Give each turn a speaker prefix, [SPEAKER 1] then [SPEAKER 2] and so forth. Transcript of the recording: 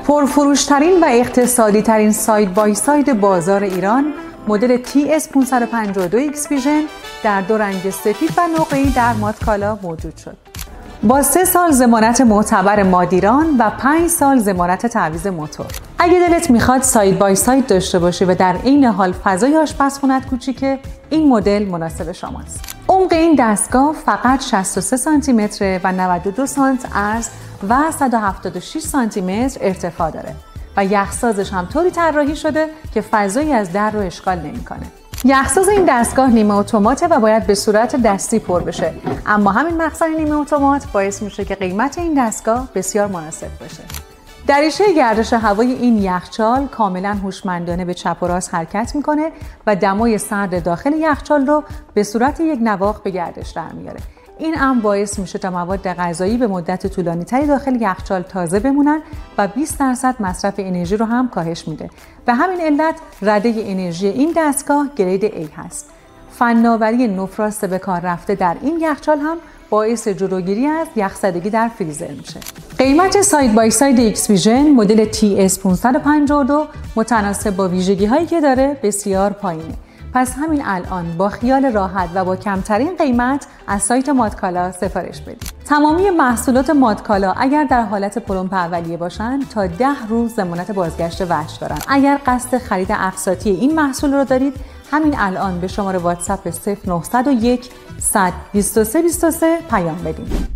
[SPEAKER 1] پرفروشترین و اقتصادی ترین ساید بای ساید بازار ایران، مدل TS552 اکسویژن در دو رنگ سفید و نقره‌ای در مادکالا موجود شد. با 3 سال ضمانت معتبر مادیران و 5 سال ضمانت تعویض موتور. اگه دلت میخواد ساید بای ساید داشته باشی و در عین حال فضای آشپزخونه‌ت کوچیکه، این مدل مناسب شماست. عمق این دستگاه فقط 63 سانتی متر و 92 سانت عرض و 176 سانتی متر ارتفاع داره و یخسازش هم طوری طراحی شده که فضایی از در رو اشغال نمی‌کنه. یخساز این دستگاه نیمه اتوماته و باید به صورت دستی پر بشه، اما همین مخزن نیمه اتومات باعث میشه که قیمت این دستگاه بسیار مناسب باشه. دریچه گردش هوای این یخچال کاملا هوشمندانه به چپ و راست حرکت میکنه و دمای سرد داخل یخچال رو به صورت یک نواخت به گردش در میاره. این امر باعث میشه تا مواد غذایی به مدت طولانی‌تری داخل یخچال تازه بمونن و 20% مصرف انرژی رو هم کاهش میده. به همین علت رده انرژی این دستگاه گرید A هست. فناوری نفراست به کار رفته در این یخچال هم باعث جلوگیری از یخزدگی در فریزر میشه. قیمت ساید بای ساید اکسویژن مدل TS552 متناسب با ویژگی‌هایی که داره بسیار پایینه. پس همین الان با خیال راحت و با کمترین قیمت از سایت مادکالا سفارش بدید. تمامی محصولات مادکالا اگر در حالت پرومپ اولیه باشن تا 10 روز ضمانت بازگشت وحش دارن. اگر قصد خرید اقساطی این محصول رو دارید، همین الان به شماره واتساپ 0901 100 23 23 پیام بدید.